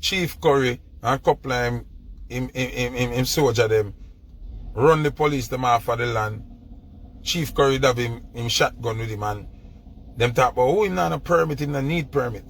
Chief Currie and a couple of him soldier them run the police them off of the land. Chief Currie have him shotgun with him and them talk about who him not a permit, him not need permit.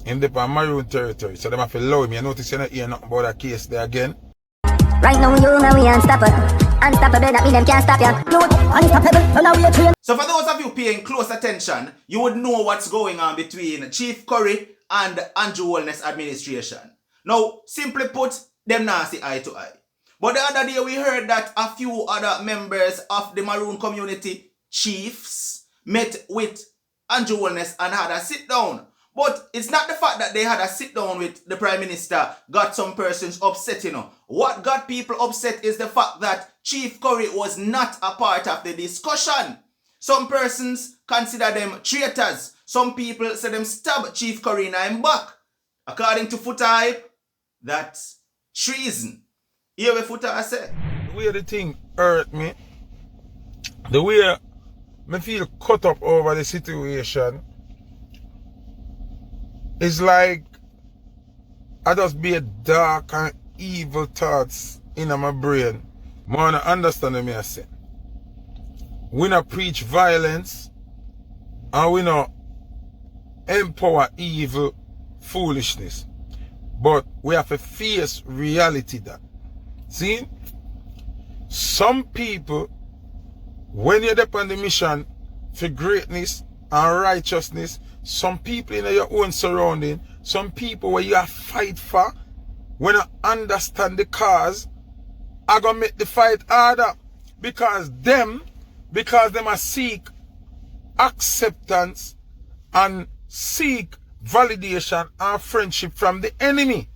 Him dey on Maroon territory. So them have to allow him. You notice you not hear nothing about that case there again. Right now you and we unstoppable. Unstoppable, that mean them can't stop ya. Unstoppable, now we are trained. So for those of you paying close attention, you would know what's going on between Chief Currie and Andrew Holness administration. Now, simply put, them not see eye to eye. But the other day we heard that a few other members of the Maroon community, chiefs, met with Andrew Holness and had a sit down. But it's not the fact that they had a sit down with the Prime Minister got some persons upset, you know. What got people upset is the fact that Chief Currie was not a part of the discussion. Some persons consider them traitors. Some people say them stab Chief Currie in him back. According to Foota, that's treason. Hear what Foota say? The way the thing hurt me, the way me feel cut up over the situation, it's like I just be a dark and evil thoughts in my brain. I want to understand what I say. We not preach violence and we not empower evil foolishness. But we have to face reality that. See? Some people, when you're on the mission for greatness and righteousness, some people in your own surrounding, some people where you have fight for, when you understand the cause, are going to make the fight harder. Because them are seek acceptance and seek validation and friendship from the enemy.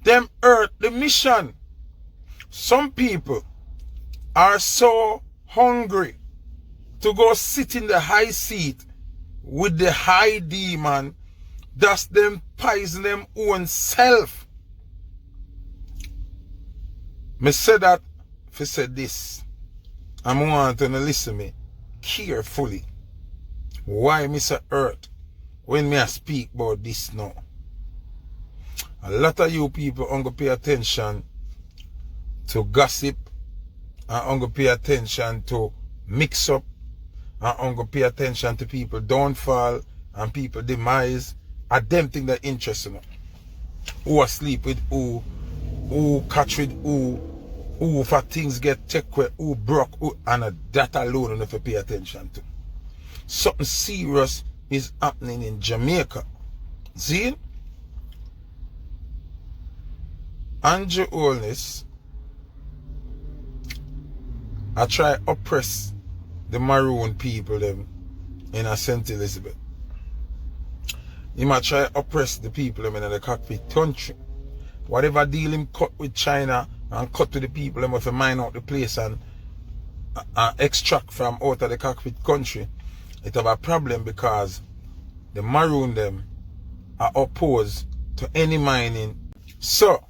Them hurt the mission. Some people are so hungry to go sit in the high seat with the high demon, that's them poison them own self. Me say that if I say this, I want to listen me carefully. Why me say hurt when me I speak about this now? A lot of you people are going to pay attention to gossip and are going to pay attention to mix up and I'm going to pay attention to people downfall and people demise. I them think that interesting. Who asleep with who catch with who for things get take away, who broke, who, and that alone enough to pay attention to. Something serious is happening in Jamaica. See? Andrew Holness, I try oppress the Maroon people them in a St. Elizabeth. He might try oppress the people them in the cockpit country. Whatever deal him cut with China and cut to the people them if they mine out the place and extract from out of the cockpit country, it have a problem because the Maroon them are opposed to any mining. So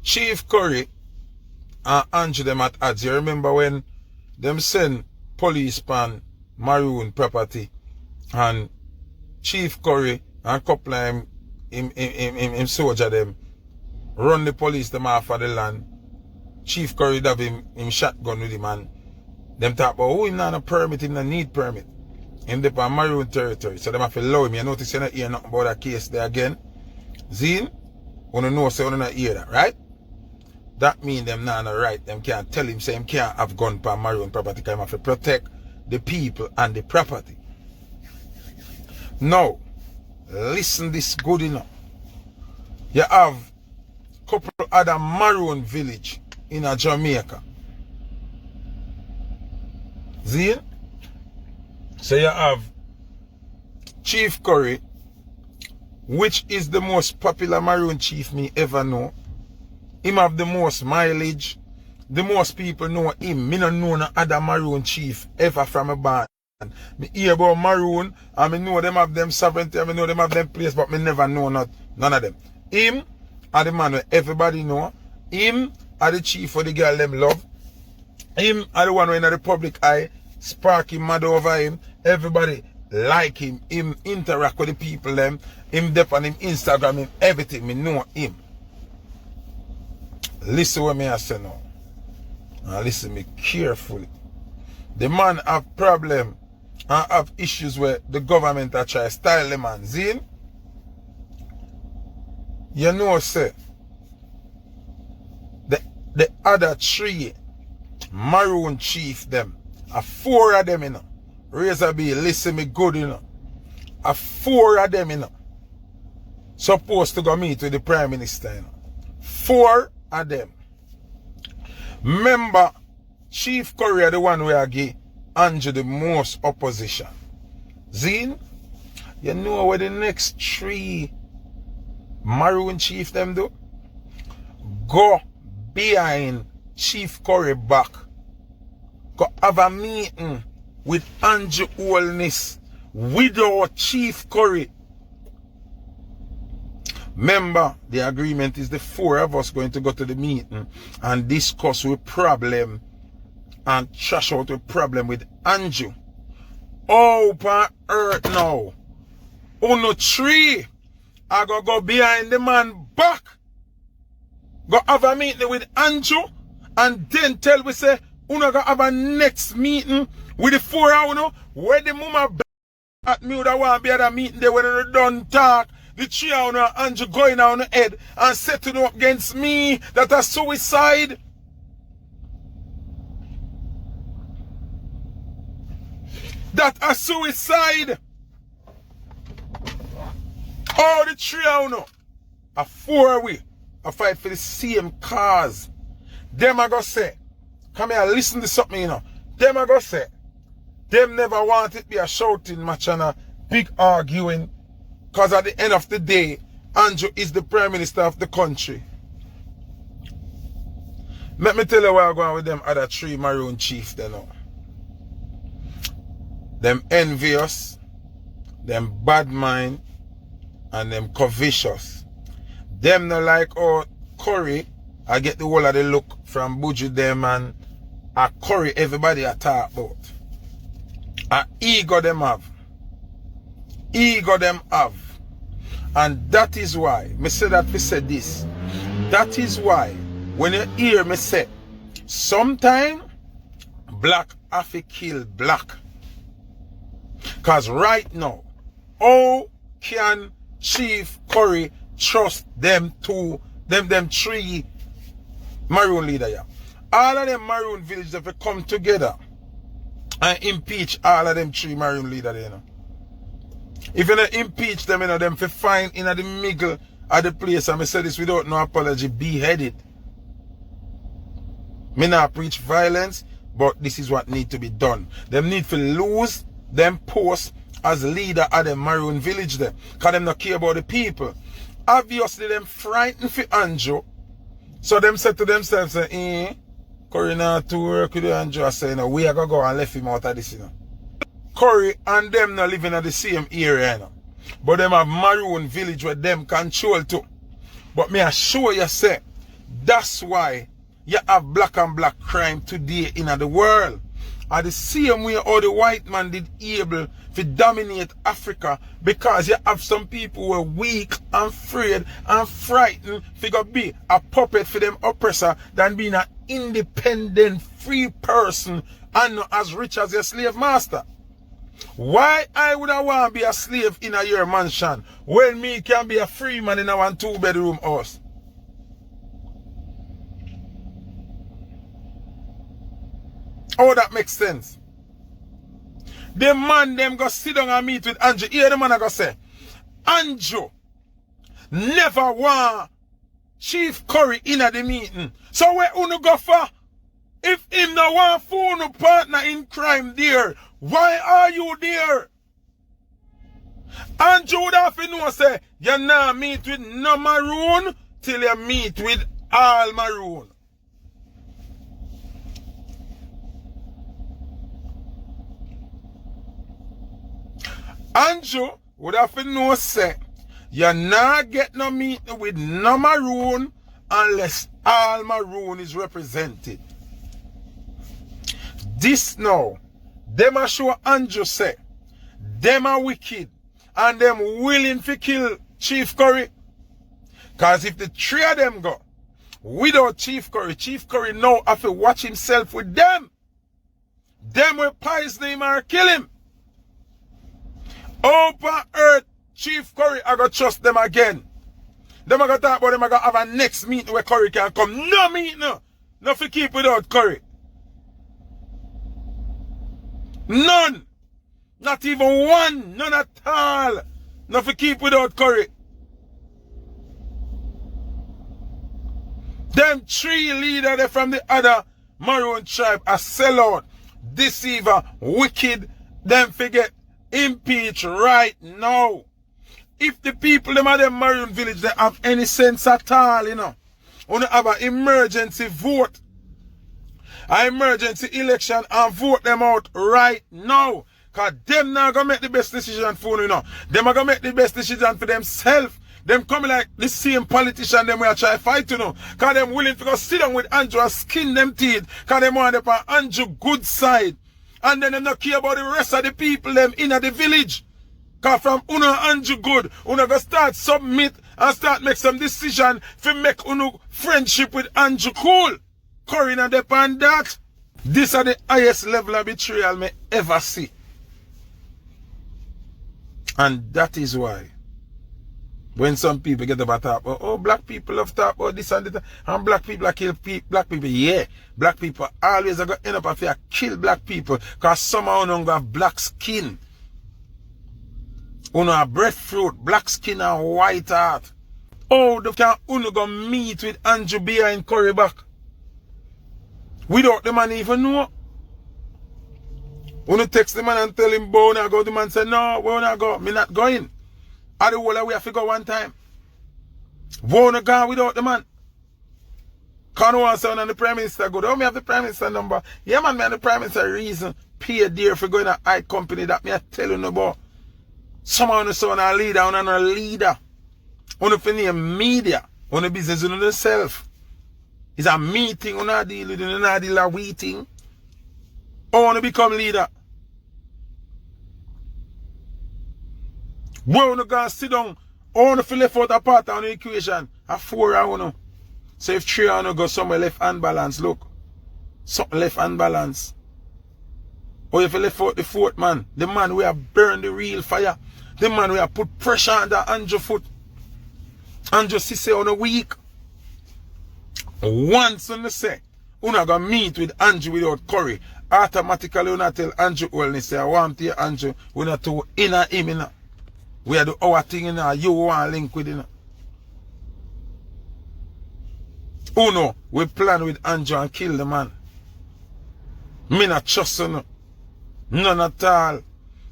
Chief Currie and Andrew them at odds. You remember when them send police pan Maroon property and Chief Currie and a couple of him soldier them run the police them off of the land. Chief Currie have him shotgun with him and them talk about who him not a permit, him not need permit. Him dey on Maroon territory. So them have to allow him. You notice you not hear nothing about that case there again. Zine, you know say you not hear that, right? That mean them not right. Them can't tell him say him can't have gun per Maroon property because him have to protect the people and the property. Now, listen this good enough. You have a couple other Maroon village in a Jamaica. See? So you have Chief Currie, which is the most popular Maroon chief me ever know. Him have the most mileage. The most people know him. Me don't know no other Maroon chief ever from a band. Me hear about Maroon and me know them have them sovereignty and me know them have them place, but me never know none of them. Him are the man where everybody know. Him are the chief for the girl them love. Him are the one who in the public eye sparking mad over him. Everybody like him interact with the people them, him dep on him Instagram, him everything, me know him. Listen what me I say now. And listen me carefully. The man have problem and have issues where the government are try to style the man. See? You know, say, the other three Maroon chief them, a four of them, you know. Razor B, listen me good, you know. A four of them, you know. Supposed to go meet with the Prime Minister, you know. Four of them. Remember, Chief Currie, the one where I give Andrew the most opposition. Zine, you know what the next three Maroon chief them do? Go behind Chief Currie back. Go have a meeting with Andrew Holness without Chief Currie. Remember, the agreement is the four of us going to go to the meeting and discuss with problem and trash out a problem with Andrew. Open earth now. Uno three. I go behind the man back. Go have a meeting with Andrew. And then tell we say, uno go have a next meeting with the four of uno. Where the mama at me would want to be at a meeting there when they done talk. The three of uno Andrew going on the head and setting up against me that a suicide. That a suicide. All the three of uno a four way a fight for the same cause. Them I go say, come here listen to something, you know. Them I go say, them never want it be a shouting match and a big arguing, because at the end of the day, Andrew is the Prime Minister of the country. Let me tell you where I'm going with them other three Maroon chiefs they know. Them envious, them bad mind, and them covetous. Them not like oh Currie, I get the whole of the look from Buju them and a Currie everybody I talk about. A ego them have. Ego them have. And that is why, me say that we said this. That is why, when you hear me say, sometime black have to kill black. Because right now, how can Chief Currie trust them two, them three Maroon leaders? Yeah? All of them Maroon villages have come together and impeach all of them three Maroon leaders, you know. If you don't impeach them, you know, them for find in the middle of the place, and I say this without no apology, beheaded. Me not preach violence, but this is what need to be done. Them need to lose them post as leader of the Maroon village there, because them not care about the people. Obviously, them frightened for Andrew, so them said to themselves, say, Currie not to work with Andrew. I say, you know, we are going to go and left him out of this, you know. Currie and them not living in the same area, you know. But them have Maroon village where them control too. But me assure you, say, that's why you have black and black crime today in the world. And the same way how the white man did able to dominate Africa, because you have some people who are weak and afraid and frightened to be a puppet for them oppressor than being an independent, free person and not as rich as your slave master. Why I would want to be a slave in a your mansion when me can be a free man in a 1 2-bedroom house? Oh, that makes sense. The man them go sit down and meet with Andrew. Here the man I go say, Andrew never want Chief Currie in at the meeting. So where uno go for? If him no want for no partner in crime there, why are you there? Andrew would have to know say, you not meet with no Maroon till you meet with all Maroon. Andrew would have to know say, you not get no meeting with no Maroon unless all Maroon is represented. This now, them a show Andrew say, them are wicked and them willing to kill Chief Currie. Because if the three of them go without Chief Currie now have to watch himself with them. Them will poison him or kill him. Open earth, Chief Currie, I go trust them again. Them I go talk about them, I go have a next meeting where Currie can come. No meeting, no. No for keep without Currie. None. Not even one. None at all. No for keep without Currie. Them three leaders from the other Maroon tribe are sellout, deceiver, wicked. Them forget impeach right now. If the people them at the Maroon village they have any sense at all, you know, wanna have an emergency vote, an emergency election and vote them out right now. Cause them now gonna make the best decision for you know. Them are gonna make the best decision for themselves. Them coming like the same politician them we are trying to fight you know. Cause them willing to go sit down with Andrew and skin them teeth. Cause them want them on Andrew good side. And then them not care about the rest of the people them in the village. Cause from Uno Andrew good, Uno go start submit and start make some decision for make Uno friendship with Andrew cool. Currie and depend that. This are the highest level of betrayal me ever see. And that is why when some people get about talk about, oh, black people love talk about this and that, and black people are kill black people. Yeah, black people always are going to end up after kill black people because somehow don't have black skin. Uno have breadfruit, black skin and white heart. Oh, they can Uno go meet with Andrew behind Currie back without the man even know. Uno text the man and tell him, "Bout not go." The man say, "No, we not go. Me not going." At the whole we have to go one time. Won't go without the man. Can't want sound and the Prime Minister go. Don't me have the Prime Minister number? Yeah, man, me and the Prime Minister reason pay dear for going to high company that me I tell you about. Someone who sound a leader, and a leader. On the name media, on the business on themselves. It's a meeting, on a deal with a deal a waiting. I want to become leader. We want to go and sit down. I want to left out a part on the equation. A 4 I want to. So if 3 I want to go somewhere left unbalanced, look. Something left unbalanced. Or if you left out the 4th man, the man we have burned the real fire. The man we have put pressure on the Andrew foot. Andrew say on a week. Once on the say, you're not going to meet with Andrew without Currie. Automatically you not tell Andrew well, say I want to hear Andrew, we not to inner him in. We are do our thing in you want to link with him. Uno, we plan with Andrew and kill the man. Me not trust him. None at all.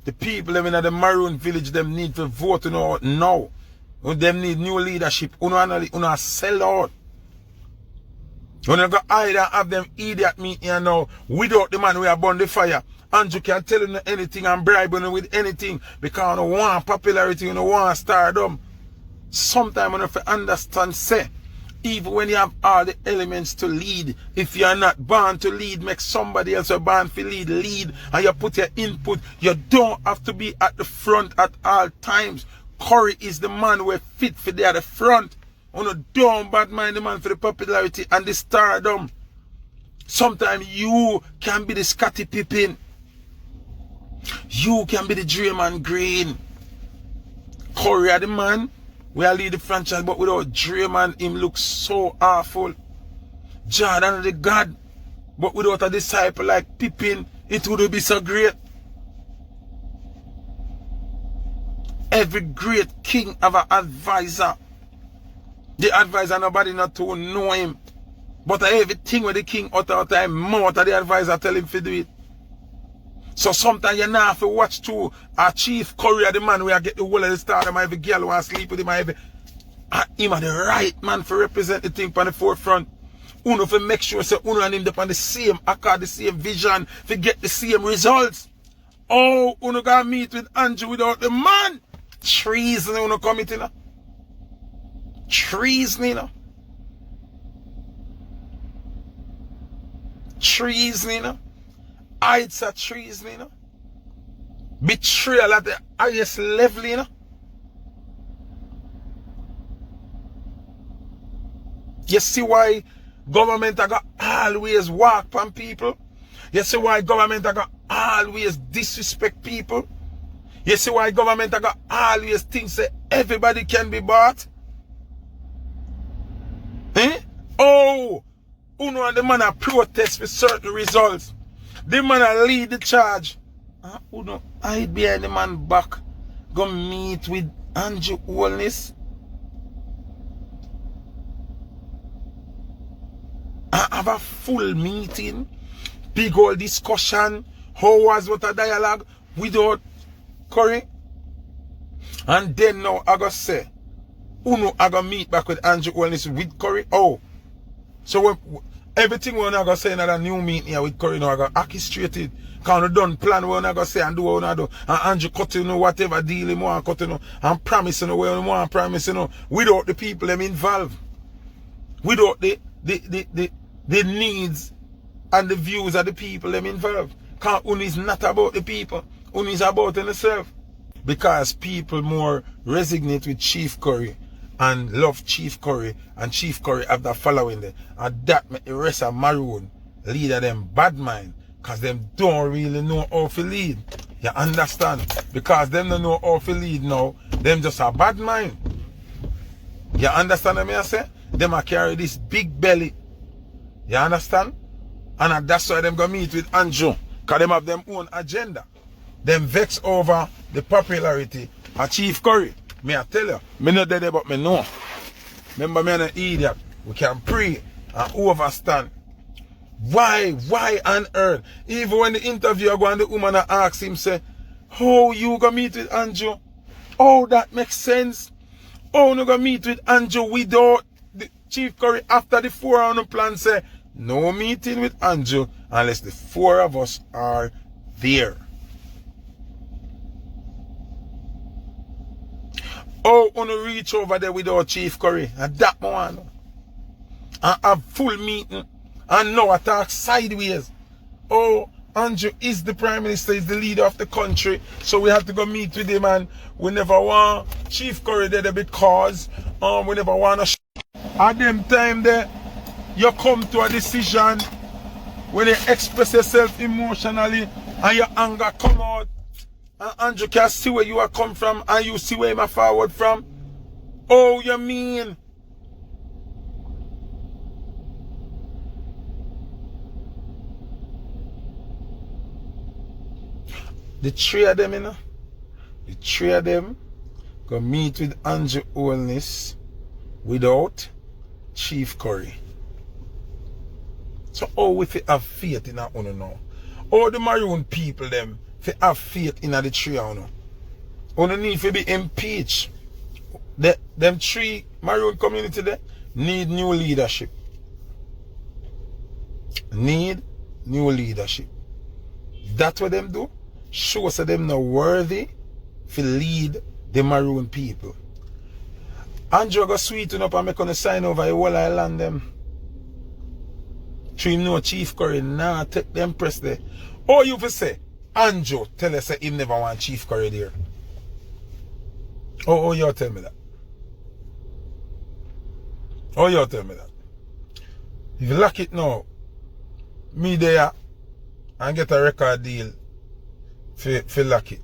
The people living in the Maroon village, them need to vote now. Them need new leadership. Uno sell out. When you go either have them idiot meeting here now without the man we are burn the fire. Andrew can tell you anything and bribe you with anything because you want popularity, you want stardom. Sometimes you have to understand, say, even when you have all the elements to lead, if you are not born to lead, make somebody else born to lead, and you put your input, you don't have to be at the front at all times. Currie is the man who fit for there at the front. On a don't bad mind the man for the popularity and the stardom. Sometimes you can be the Scottie Pippen. You can be the Draymond Green. Currie the man. We are lead the franchise, but without Draymond, him looks so awful. Jordan the God, but without a disciple like Pippen, it would be so great. Every great king have an advisor. The advisor nobody not to know him. But everything with the king out of time, more the advisor tell him to do it. So sometimes you not have to watch too. Our Chief Currie, the man where I get the whole of the star, them every girl want to sleep with him, him are the right man for represent the thing on the forefront. Uno for make sure say Uno and him on the same accord, the same vision, to get the same results. Oh, Uno gonna meet with Andrew without the man. Treason, Uno committee now. Treason, you know. Treason, you know. It's a treason, you know. Betrayal at the highest level, you know. You see why government are got always walk on people? You see why government are got always disrespect people? You see why government are got always think that everybody can be bought? Eh? Oh, Uno and the man are protest for certain results. The man are lead the charge. Uno hide behind the man back. Go meet with Andrew Holness. I have a full meeting, big old discussion, how was what a dialogue without Currie. And then now I gotta say, Uno I gotta meet back with Andrew Holness with Currie. Oh, so everything we're not gonna say in a new meeting here with Currie now I gotta orchestrate it. Cause we done plan what we're not gonna say and do what we're not do. And Andrew cut you know whatever deal he want cut you know and promise you know where he want promise you know without the people them involved. Without the needs and the views of the people them involved. Because Uni is not about the people. Uni is about themselves. Because people more resonate with Chief Currie and love Chief Currie and Chief Currie have that following there. And that make the rest of Maroon leader them bad mind. Because them don't really know how to lead. You understand? Because them don't know how to lead now. Them just a bad mind. You understand what I say? Them a carry this big belly. You understand? And that's why them go meet with Andrew. Because them have them own agenda. Them vex over the popularity of Chief Currie. Me I tell you, me not dead but me know. Remember me an idiot. We can pray and overstand. Why on earth? Even when the interviewer go and the woman ask him say, how you go meet with Andrew? Oh, that makes sense. Oh, no go meet with Andrew without the Chief Currie after the 4 on the plan say, no meeting with Andrew unless the 4 of us are there. Oh, wanna reach over there without Chief Currie and that one. And have full meeting and now attack sideways. Oh, Andrew is the Prime Minister, is the leader of the country, so we have to go meet with him and we never want Chief Currie there because we never want to at them time there you come to a decision when you express yourself emotionally and your anger come out and Andrew can see where you are come from and you see where you are forward from. Oh, you mean the 3 of them, you know? The 3 of them go meet with Andrew Holness without Chief Currie. So how we have faith in that one now? All the Maroon people them have faith in the 3 of them. Only need to be impeached. Them 3 Maroon community there need new leadership. Need new leadership. That's what them do. Show us that them not worthy to lead the Maroon people. Andrew go sweeten up and make on a sign over the whole island them. Him know Chief Currie nah take them press there. Oh, you for say Andrew tell us that him never want Chief Currie there. Oh, you tell me that. Oh, you tell me that. If you lock it now, me there and get a record deal for lock it.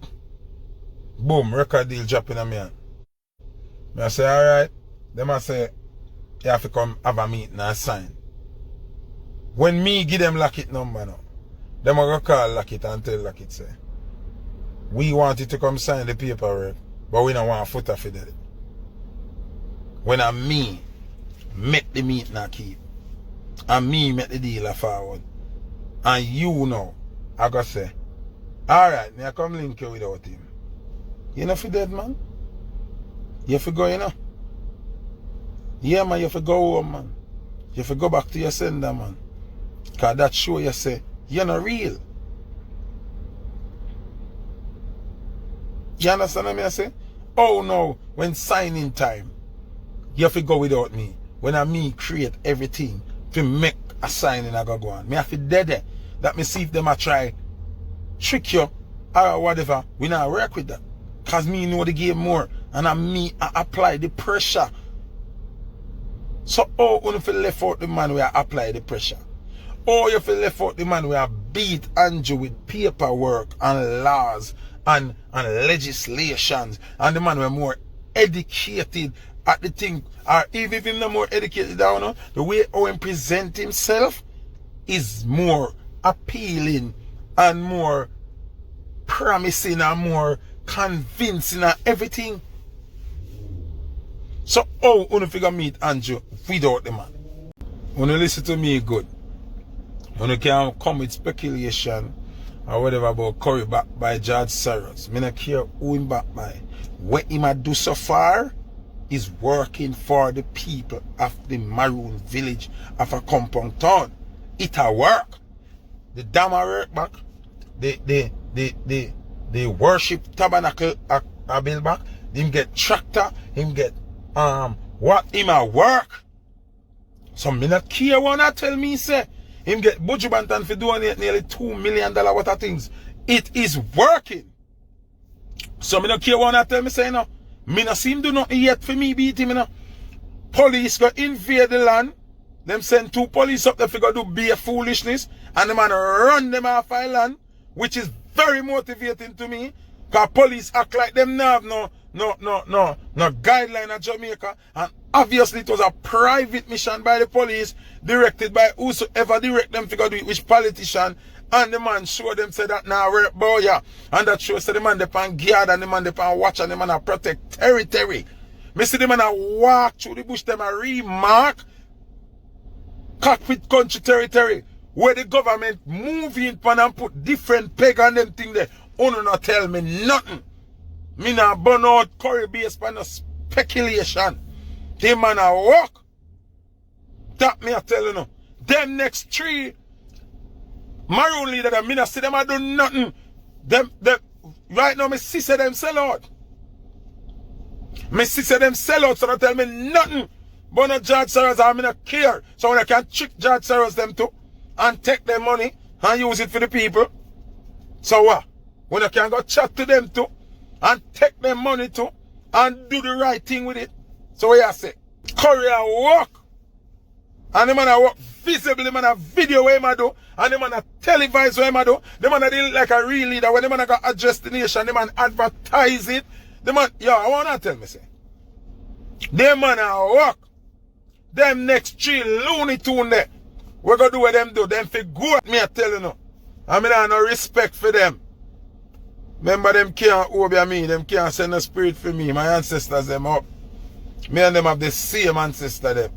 Boom, record deal dropping on me. I say, alright. Them I say, you have to come have a meeting and sign. When me give them lock it number now, them are going to call lock it and tell lock it say, we want you to come sign the paperwork, but we don't want Foota for that. When I me make the meeting and keep, and me make the deal forward, and you know, I got to say, alright, I come link you without him. You know for dead, man? You have to go, you know? Yeah, man, you have to go home, man. You have to go back to your sender, man. Because that show you say, you're not real. You understand what I say? Oh, no, when signing time, you have to go without me. When I me create everything to make a signing I go on. Me have to dead there. That me see if them a try trick you or whatever, we not work with that. Because me know the game more. And I apply the pressure. So how you feel left out the man where I apply the pressure? Or you feel left out the man where I beat Andrew with paperwork and laws and legislations, and the man were more educated at the thing, or even if he's not more educated down, the way how he present himself is more appealing and more promising and more convincing and everything. So how you figure meet Andrew without the man? When you listen to me good, when you can come with speculation or whatever about Currie back by George Soros, I don't care who him back by. What he might do so far is working for the people of the Maroon village of a compound town. It a work. The dam a work back. The worship tabernacle a build back. Him get tractor. Him get what him a work. So me not care what I tell me say. Him get Buju Banton for doing nearly $2 million worth of things. It is working. So me not care what I tell me say no. Me not see him do nothing yet for me beat him, you know. Police go invade the land. Them send 2 police up there for go do bare foolishness. And the man run them off the land. Which is very motivating to me. Because police act like them now have no guideline in Jamaica. And obviously it was a private mission by the police. Directed by whosoever direct them to go do it. Which politician. And the man show them say that now work boy, yeah. And that show say the man depend guard and the man depend watch and the man a protect territory. Me see the man a walk through the bush, them a remark cockpit country territory where the government move in pan and put different peg on them thing there. Uno not tell me nothing. Me not burn out Currie based on no speculation. The man a walk. That me a tell you no. Them next 3 Maroon leader, them, me not see them a do nothing. Them, right now, me sister them sell out. Me sister them sell out, so don't tell me nothing. But no George Soros, I me not care. So when I can trick George Soros them too, and take their money, and use it for the people. So what? When I can go chat to them too, and take their money too, and do the right thing with it. So what you say? Currie a walk. And the man a walk visibly, the man a video where him do, and the man a televise where him do, the man a deal like a real leader, when the man a got address the nation, the man advertise it, the man, yo, I wanna tell me say, the man a walk, them next 3 Looney Tune there, we gonna do what them do, them fi go at me I tell you no, I mean I have no respect for them. Remember them can't obey me, them can't send a spirit for me, my ancestors them up, me and them have the same ancestor them.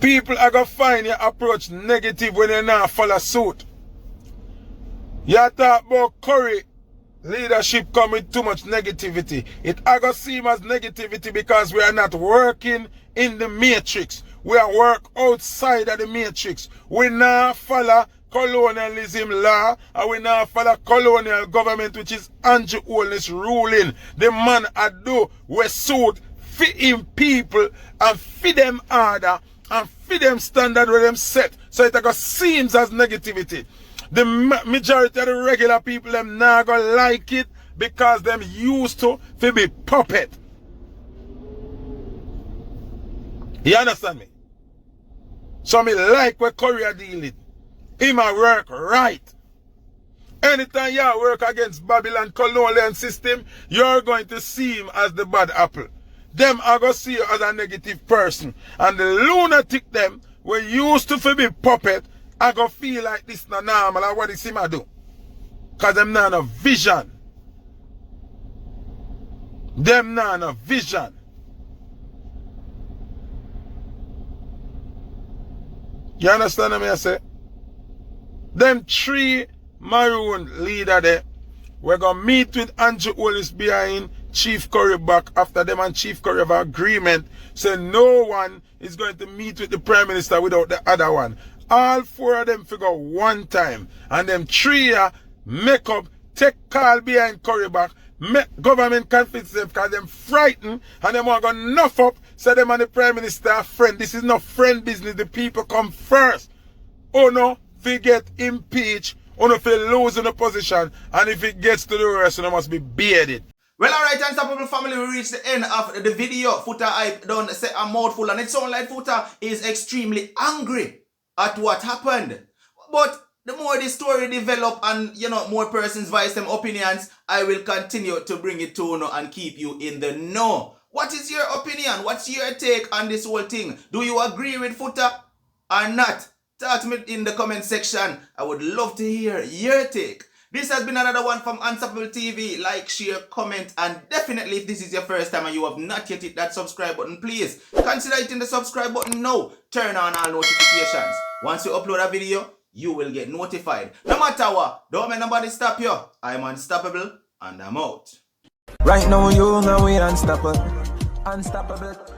People are going to find your approach negative when you not follow suit. You talk about Currie leadership come with too much negativity. It are going to seem as negativity because we are not working in the matrix. We are work outside of the matrix. We not follow colonialism law and we not follow colonial government which is Andrew Holness ruling. The man I do we suit fit him people and fit them order and fit them standard where them set. So it seems as negativity. The majority of the regular people them not gonna like it because them used to be puppet. You understand me? So me like where Currie deal it. He might work right. Anytime you work against Babylon colonial system, you're going to see him as the bad apple. Them are going to see you as a negative person. And the lunatic them, when used to be puppet, are going to feel like this not normal and what is him a do. Because them not a vision. Them not a vision. You understand what I say? Them 3 Maroon leader there, we're going to meet with Andrew Holness behind Chief Currie back after them and Chief Currie have an agreement. So no one is going to meet with the Prime Minister without the other one. All 4 of them figure one time. And them 3 make up, take call behind Currie back, Government convince them because them frightened and them want to go enough up so them and the Prime Minister are friend. This is not friend business. The people come first. Oh no, if you get impeached, or if you lose in the position, and if it gets to the rest, you must be bearded. Well, alright, Unstoppable family, we reached the end of the video. Foota, I don't say a mouthful, and it sounds like Foota is extremely angry at what happened. But the more the story develop and, more persons voice them opinions, I will continue to bring it to you and keep you in the know. What is your opinion? What's your take on this whole thing? Do you agree with Foota or not? Talk to me in the comment section. I would love to hear your take. This has been another one from Unstoppable TV. Like, share, comment, and definitely if this is your first time and you have not yet hit that subscribe button, please consider hitting the subscribe button now. Turn on all notifications. Once you upload a video, you will get notified. No matter what, don't let nobody stop you. I'm unstoppable and I'm out. Right now, you know we unstoppable. Unstoppable.